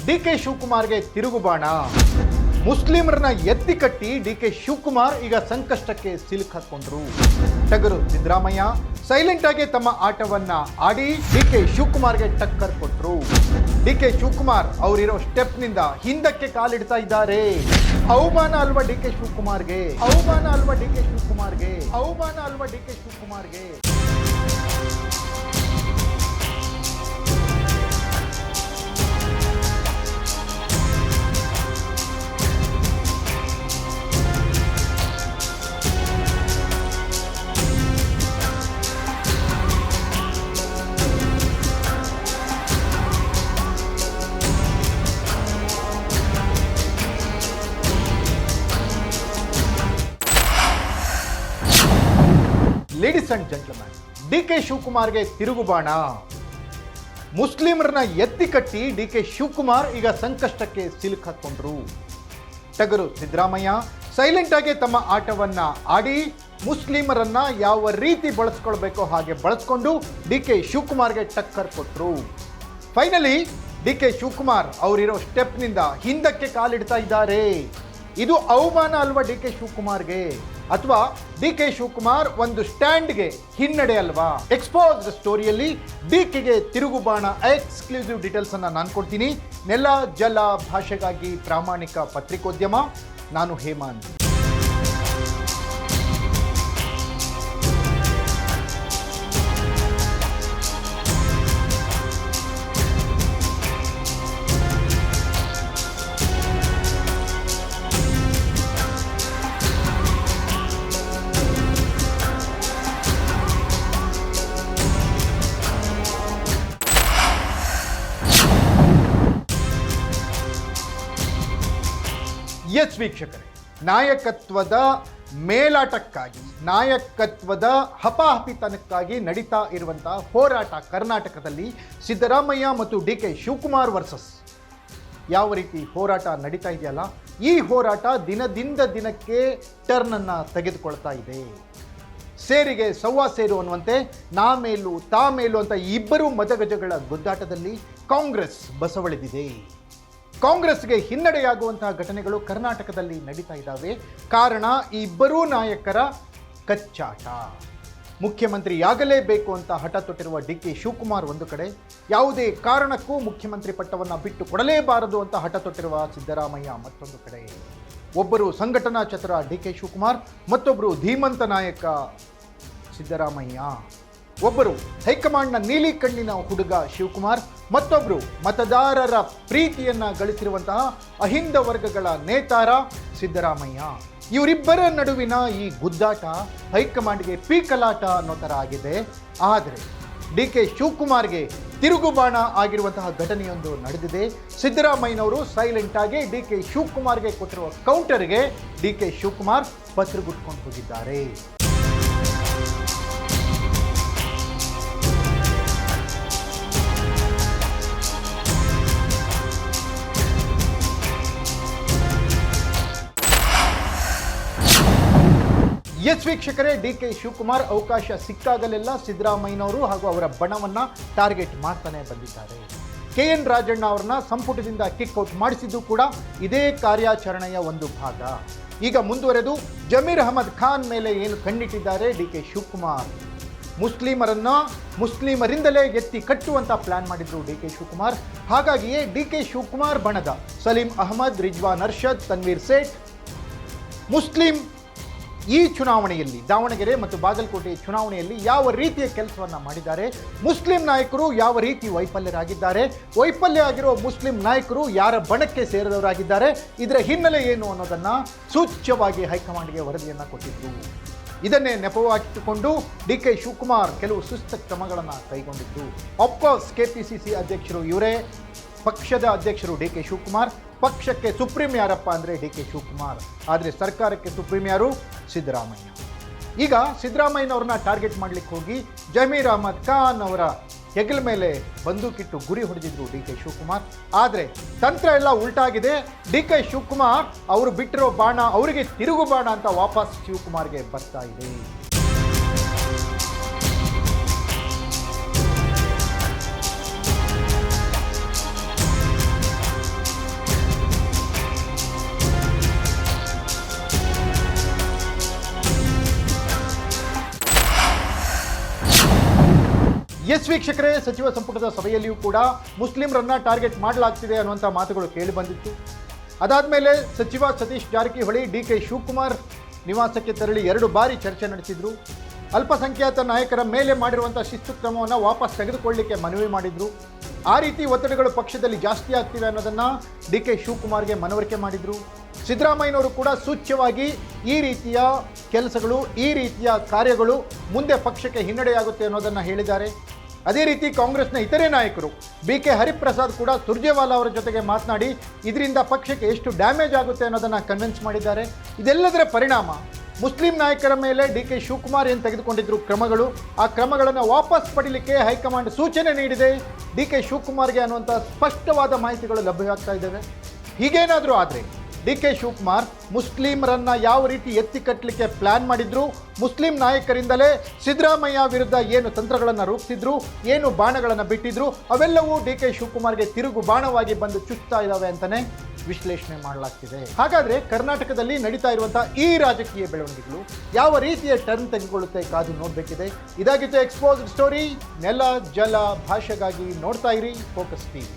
DK ಶಿವಕುಮಾರ್ಗೆ ತಿರುಗುಬಾಣ. ಮುಸ್ಲಿಮರನ್ನ ಎತ್ತಿ ಕಟ್ಟಿ ಡಿಕೆ ಶಿವಕುಮಾರ್ ಈಗ ಸಂಕಷ್ಟಕ್ಕೆ ಸಿಲುಕಾಕೊಂಡ್ರು. ಟಗರು ಸಿದ್ದರಾಮಯ್ಯ ಸೈಲೆಂಟ್ ಆಗಿ ತಮ್ಮ ಆಟವನ್ನ ಆಡಿ ಡಿಕೆ ಶಿವಕುಮಾರ್ಗೆ ಟಕ್ಕರ್ ಕೊಟ್ರು. ಡಿಕೆ ಶಿವಕುಮಾರ್ ಅವರಿರೋ ಸ್ಟೆಪ್ ನಿಂದ ಹಿಂದಕ್ಕೆ ಕಾಲಿಡ್ತಾ ಇದ್ದಾರೆ. ಅವಮಾನ ಅಲ್ವಾ ಡಿಕೆ ಶಿವಕುಮಾರ್ಗೆ, ಅವಮಾನ ಅಲ್ವಾ ಡಿಕೆ ಶಿವಕುಮಾರ್ಗೆ, ಅವಮಾನ ಅಲ್ವಾ ಡಿಕೆ ಶಿವಕುಮಾರ್ಗೆ. ಲೇಡೀಸ್ ಅಂಡ್ ಜೆಂಟಲ್ಮನ್, ಡಿಕೆ ಶಿವಕುಮಾರ್ಗೆ ತಿರುಗುಬಾಣ. ಮುಸ್ಲಿಮರನ್ನ ಎತ್ತಿ ಕಟ್ಟಿ ಡಿಕೆ ಶಿವಕುಮಾರ್ ಈಗ ಸಂಕಷ್ಟಕ್ಕೆ ಸಿಲುಕಾಕೊಂಡ್ರು. ಟಗರು ಸಿದ್ದರಾಮಯ್ಯ ಸೈಲೆಂಟ್ ಆಗಿ ತಮ್ಮ ಆಟವನ್ನ ಆಡಿ ಮುಸ್ಲಿಮರನ್ನ ಯಾವ ರೀತಿ ಬಳಸ್ಕೊಳ್ಬೇಕೋ ಹಾಗೆ ಬಳಸ್ಕೊಂಡು ಡಿಕೆ ಶಿವಕುಮಾರ್ಗೆ ಟಕ್ಕರ್ ಕೊಟ್ರು. ಫೈನಲಿ ಡಿಕೆ ಶಿವಕುಮಾರ್ ಅವರಿರೋ ಸ್ಟೆಪ್ನಿಂದ ಹಿಂದಕ್ಕೆ ಕಾಲಿಡ್ತಾ ಇದ್ದಾರೆ. ಇದು ಅವಮಾನ ಅಲ್ವಾ ಡಿಕೆ ಶಿವಕುಮಾರ್ಗೆ, ಅಥವಾ ಡಿಕೆ ಶಿವಕುಮಾರ್ ಒಂದು ಸ್ಟ್ಯಾಂಡ್ಗೆ ಹಿನ್ನಡೆ ಅಲ್ವಾ? ಎಕ್ಸ್ಪೋಸ್ಡ್ ಸ್ಟೋರಿಯಲ್ಲಿ ಡಿಕೆಗೆ ತಿರುಗುಬಾಣ ಎಕ್ಸ್ಕ್ಲೂಸಿವ್ ಡೀಟೇಲ್ಸ್ ಅನ್ನ ನಾನು ಕೊಡ್ತೀನಿ. ನೆಲ ಜಲ ಭಾಷೆಗಾಗಿ ಪ್ರಾಮಾಣಿಕ ಪತ್ರಿಕೋದ್ಯಮ, ನಾನು ಹೇಮಂತ್. ಎಸ್ ವೀಕ್ಷಕರೇ, ನಾಯಕತ್ವದ ಮೇಲಾಟಕ್ಕಾಗಿ, ನಾಯಕತ್ವದ ಹಪಾಹಪಿತನಕ್ಕಾಗಿ ನಡೀತಾ ಇರುವಂತಹ ಹೋರಾಟ ಕರ್ನಾಟಕದಲ್ಲಿ ಸಿದ್ದರಾಮಯ್ಯ ಮತ್ತು ಡಿಕೆ ಶಿವಕುಮಾರ್ ವರ್ಸಸ್ ಯಾವ ರೀತಿ ಹೋರಾಟ ನಡೀತಾ ಇದೆಯಲ್ಲ, ಈ ಹೋರಾಟ ದಿನದಿಂದ ದಿನಕ್ಕೆ ಟರ್ನ್ ಅನ್ನ ತೆಗೆದುಕೊಳ್ತಾ ಇದೆ. ಸೇರಿಗೆ ಸವ್ವಾ ಸೇರು ಅನ್ನುವಂತೆ ನಾ ಮೇಲು ತಾ ಮೇಲು ಅಂತ ಇಬ್ಬರು ಮದಗಜಗಳ ಗುದ್ದಾಟದಲ್ಲಿ ಕಾಂಗ್ರೆಸ್ ಬಸವಳಿದಿದೆ. ಕಾಂಗ್ರೆಸ್ಗೆ ಹಿನ್ನಡೆಯಾಗುವಂತಹ ಘಟನೆಗಳು ಕರ್ನಾಟಕದಲ್ಲಿ ನಡೀತಾ ಇದ್ದಾವೆ. ಕಾರಣ ಈ ಇಬ್ಬರೂ ನಾಯಕರ ಕಚ್ಚಾಟ. ಮುಖ್ಯಮಂತ್ರಿಯಾಗಲೇಬೇಕು ಅಂತ ಹಠ ತೊಟ್ಟಿರುವ ಡಿಕೆ ಶಿವಕುಮಾರ್ ಒಂದು ಕಡೆ, ಯಾವುದೇ ಕಾರಣಕ್ಕೂ ಮುಖ್ಯಮಂತ್ರಿ ಪಟ್ಟವನ್ನು ಬಿಟ್ಟು ಕೊಡಲೇಬಾರದು ಅಂತ ಹಠ ತೊಟ್ಟಿರುವ ಸಿದ್ದರಾಮಯ್ಯ ಮತ್ತೊಂದು ಕಡೆ. ಒಬ್ಬರು ಸಂಘಟನಾ ಚತುರ ಡಿಕೆ ಶಿವಕುಮಾರ್, ಮತ್ತೊಬ್ಬರು ಧೀಮಂತ ನಾಯಕ ಸಿದ್ದರಾಮಯ್ಯ. ಒಬ್ಬರು ಹೈಕಮಾಂಡ್ನ ನೀಲಿ ಕಣ್ಣಿನ ಹುಡುಗ ಶಿವಕುಮಾರ್, ಮತ್ತೊಬ್ಬರು ಮತದಾರರ ಪ್ರೀತಿಯನ್ನ ಗಳಿಸಿರುವಂತಹ ಅಹಿಂದ ವರ್ಗಗಳ ನೇತಾರ ಸಿದ್ದರಾಮಯ್ಯ. ಇವರಿಬ್ಬರ ನಡುವಿನ ಈ ಗುದ್ದಾಟ ಹೈಕಮಾಂಡ್ಗೆ ಪೀಕಲಾಟ ಅನ್ನೋ ಥರ ಆಗಿದೆ. ಆದರೆ ಡಿಕೆ ಶಿವಕುಮಾರ್ಗೆ ತಿರುಗುಬಾಣ ಆಗಿರುವಂತಹ ಘಟನೆಯೊಂದು ನಡೆದಿದೆ. ಸಿದ್ದರಾಮಯ್ಯನವರು ಸೈಲೆಂಟ್ ಆಗಿ ಡಿಕೆ ಶಿವಕುಮಾರ್ಗೆ ಕೊಟ್ಟಿರುವ ಕೌಂಟರ್ಗೆ ಡಿಕೆ ಶಿವಕುಮಾರ್ ಪತ್ರಗುಟ್ಕೊಂಡು ಹೋಗಿದ್ದಾರೆ. ಎಸ್ ವೀಕ್ಷಕರೇ, ಡಿಕೆ ಶಿವಕುಮಾರ್ ಅವಕಾಶ ಸಿಕ್ಕಾಗಲೆಲ್ಲ ಸಿದ್ದರಾಮಯ್ಯನವರು ಹಾಗೂ ಅವರ ಬಣವನ್ನ ಟಾರ್ಗೆಟ್ ಮಾಡ್ತಾನೆ ಬಂದಿದ್ದಾರೆ. KN ರಾಜಣ್ಣ ಅವರನ್ನ ಸಂಪುಟದಿಂದ ಕಿಕ್ಔಟ್ ಮಾಡಿಸಿದ್ದು ಕೂಡ ಇದೇ ಕಾರ್ಯಾಚರಣೆಯ ಒಂದು ಭಾಗ. ಈಗ ಮುಂದುವರೆದು ಜಮೀರ್ ಅಹಮದ್ ಖಾನ್ ಮೇಲೆ ಏನು ಕಣ್ಣಿಟ್ಟಿದ್ದಾರೆ ಡಿಕೆ ಶಿವಕುಮಾರ್. ಮುಸ್ಲಿಮರಿಂದಲೇ ಎತ್ತಿ ಕಟ್ಟುವಂತ ಪ್ಲಾನ್ ಮಾಡಿದ್ರು ಡಿಕೆ ಶಿವಕುಮಾರ್. ಹಾಗಾಗಿಯೇ ಡಿಕೆ ಶಿವಕುಮಾರ್ ಬಣದ ಸಲೀಂ ಅಹಮದ್, ರಿಜ್ವಾನ್ ಅರ್ಷದ್, ತನ್ವೀರ್ ಸೇಠ್ ಮುಸ್ಲಿಂ ಈ ಚುನಾವಣೆಯಲ್ಲಿ, ದಾವಣಗೆರೆ ಮತ್ತು ಬಾಗಲಕೋಟೆ ಚುನಾವಣೆಯಲ್ಲಿ ಯಾವ ರೀತಿಯ ಕೆಲಸವನ್ನು ಮಾಡಿದ್ದಾರೆ, ಮುಸ್ಲಿಂ ನಾಯಕರು ಯಾವ ರೀತಿ ವೈಫಲ್ಯರಾಗಿದ್ದಾರೆ, ವೈಫಲ್ಯ ಆಗಿರೋ ಮುಸ್ಲಿಂ ನಾಯಕರು ಯಾರ ಬಣಕ್ಕೆ ಸೇರಿದವರಾಗಿದ್ದಾರೆ, ಇದರ ಹಿನ್ನೆಲೆ ಏನು ಅನ್ನೋದನ್ನು ಸೂಚ್ಯವಾಗಿ ಹೈಕಮಾಂಡ್ಗೆ ವರದಿಯನ್ನು ಕೊಟ್ಟಿದ್ರು. ಇದನ್ನೇ ನೆಪವಾಗಿಟ್ಟುಕೊಂಡು ಡಿಕೆ ಶಿವಕುಮಾರ್ ಕೆಲವು ಸುಸ್ತ ಕ್ರಮಗಳನ್ನು ಕೈಗೊಂಡಿದ್ದು. ಆಫ್ಕೋರ್ಸ್ ಕೆಪಿಸಿಸಿ ಅಧ್ಯಕ್ಷರು ಇವರೇ, ಪಕ್ಷದ ಅಧ್ಯಕ್ಷರು ಡಿಕೆ ಶಿವಕುಮಾರ್, ಪಕ್ಷಕ್ಕೆ ಸುಪ್ರೀಂ ಯಾರಪ್ಪ ಅಂದರೆ ಡಿಕೆ ಶಿವಕುಮಾರ್, ಆದರೆ ಸರ್ಕಾರಕ್ಕೆ ಸುಪ್ರೀಂ ಯಾರು? ಸಿದ್ದರಾಮಯ್ಯ. ಈಗ ಸಿದ್ದರಾಮಯ್ಯನವ್ರನ್ನ ಟಾರ್ಗೆಟ್ ಮಾಡಲಿಕ್ಕೆ ಹೋಗಿ ಜಮೀರ್ ಅಹಮದ್ ಖಾನ್ ಅವರ ಹೆಗಲ ಮೇಲೆ ಬಂದೂಕಿಟ್ಟು ಗುರಿ ಹೊಡೆದಿದ್ರು ಡಿಕೆ ಶಿವಕುಮಾರ್. ಆದರೆ ತಂತ್ರ ಎಲ್ಲ ಉಲ್ಟಾಗಿದೆ. ಡಿಕೆ ಶಿವಕುಮಾರ್ ಅವರು ಬಿಟ್ಟಿರೋ ಬಾಣ ಅವರಿಗೆ ತಿರುಗು ಬಾಣ ಅಂತ ವಾಪಸ್ ಶಿವಕುಮಾರ್ಗೆ ಬರ್ತಾ ಇದೆ. ಎಸ್ ವೀಕ್ಷಕರೇ, ಸಚಿವ ಸಂಪುಟದ ಸಭೆಯಲ್ಲಿಯೂ ಕೂಡ ಮುಸ್ಲಿಮರನ್ನ ಟಾರ್ಗೆಟ್ ಮಾಡಲಾಗ್ತಿದೆ ಅನ್ನುವಂಥ ಮಾತುಗಳು ಕೇಳಿಬಂದಿತ್ತು. ಅದಾದಮೇಲೆ ಸಚಿವ ಸತೀಶ್ ಜಾರಕಿಹೊಳಿ ಡಿ.ಕೆ. ಶಿವಕುಮಾರ್ ನಿವಾಸಕ್ಕೆ ತೆರಳಿ 2 ಬಾರಿ ಚರ್ಚೆ ನಡೆಸಿದರು. ಅಲ್ಪಸಂಖ್ಯಾತ ನಾಯಕರ ಮೇಲೆ ಮಾಡಿರುವಂಥ ಶಿಸ್ತು ಕ್ರಮವನ್ನು ವಾಪಸ್ ತೆಗೆದುಕೊಳ್ಳಲಿಕ್ಕೆ ಮನವಿ ಮಾಡಿದರು. ಆ ರೀತಿ ಒತ್ತಡಗಳು ಪಕ್ಷದಲ್ಲಿ ಜಾಸ್ತಿ ಆಗ್ತಿವೆ ಅನ್ನೋದನ್ನು ಡಿ.ಕೆ. ಶಿವಕುಮಾರ್ಗೆ ಮನವರಿಕೆ ಮಾಡಿದರು. ಸಿದ್ದರಾಮಯ್ಯನವರು ಕೂಡ ಸೂಚ್ಯವಾಗಿ ಈ ರೀತಿಯ ಕೆಲಸಗಳು, ಈ ರೀತಿಯ ಕಾರ್ಯಗಳು ಮುಂದೆ ಪಕ್ಷಕ್ಕೆ ಹಿನ್ನಡೆಯಾಗುತ್ತೆ ಅನ್ನೋದನ್ನು ಹೇಳಿದ್ದಾರೆ. ಅದೇ ರೀತಿ ಕಾಂಗ್ರೆಸ್ನ ಇತರೆ ನಾಯಕರು ಬಿ.ಕೆ. ಹರಿಪ್ರಸಾದ್ ಕೂಡ ಸುರ್ಜೇವಾಲಾ ಅವರ ಜೊತೆಗೆ ಮಾತನಾಡಿ ಇದರಿಂದ ಪಕ್ಷಕ್ಕೆ ಎಷ್ಟು ಡ್ಯಾಮೇಜ್ ಆಗುತ್ತೆ ಅನ್ನೋದನ್ನು ಕನ್ವಿನ್ಸ್ ಮಾಡಿದ್ದಾರೆ. ಇದೆಲ್ಲದರ ಪರಿಣಾಮ ಮುಸ್ಲಿಂ ನಾಯಕರ ಮೇಲೆ ಡಿ.ಕೆ. ಶಿವಕುಮಾರ್ ಏನು ತೆಗೆದುಕೊಂಡಿದ್ರು ಕ್ರಮಗಳು, ಆ ಕ್ರಮಗಳನ್ನು ವಾಪಸ್ ಪಡೀಲಿಕ್ಕೆ ಹೈಕಮಾಂಡ್ ಸೂಚನೆ ನೀಡಿದೆ ಡಿ.ಕೆ. ಶಿವಕುಮಾರ್ಗೆ ಅನ್ನುವಂಥ ಸ್ಪಷ್ಟವಾದ ಮಾಹಿತಿಗಳು ಲಭ್ಯವಾಗ್ತಾ ಇದ್ದಾವೆ. ಹೀಗೇನಾದರೂ ಆದರೆ ಡಿ.ಕೆ. ಶಿವಕುಮಾರ್ ಮುಸ್ಲಿಮರನ್ನು ಯಾವ ರೀತಿ ಎತ್ತಿ ಕಟ್ಟಲಿಕ್ಕೆ ಪ್ಲ್ಯಾನ್ ಮಾಡಿದ್ರು, ಮುಸ್ಲಿಂ ನಾಯಕರಿಂದಲೇ ಸಿದ್ದರಾಮಯ್ಯ ವಿರುದ್ಧ ಏನು ತಂತ್ರಗಳನ್ನು ರೂಪಿಸಿದ್ರು, ಏನು ಬಾಣಗಳನ್ನು ಬಿಟ್ಟಿದ್ರು, ಅವೆಲ್ಲವೂ ಡಿ.ಕೆ. ಶಿವಕುಮಾರ್ಗೆ ತಿರುಗು ಬಾಣವಾಗಿ ಬಂದು ಚುಚ್ತಾ ಇದ್ದಾವೆ ಅಂತಲೇ ವಿಶ್ಲೇಷಣೆ ಮಾಡಲಾಗ್ತಿದೆ. ಹಾಗಾದರೆ ಕರ್ನಾಟಕದಲ್ಲಿ ನಡೀತಾ ಇರುವಂಥ ಈ ರಾಜಕೀಯ ಬೆಳವಣಿಗೆಗಳು ಯಾವ ರೀತಿಯ ಟರ್ನ್ ತೆಗೆದುಕೊಳ್ಳುತ್ತೆ ಕಾದು ನೋಡಬೇಕಿದೆ. ಇದಾಗಿತ್ತು ಎಕ್ಸ್ಪೋಸ್ಡ್ ಸ್ಟೋರಿ. ನೆಲ ಜಲ ಭಾಷೆಗಾಗಿ ನೋಡ್ತಾ ಇರಿ ಫೋಕಸ್ ಟಿವಿ.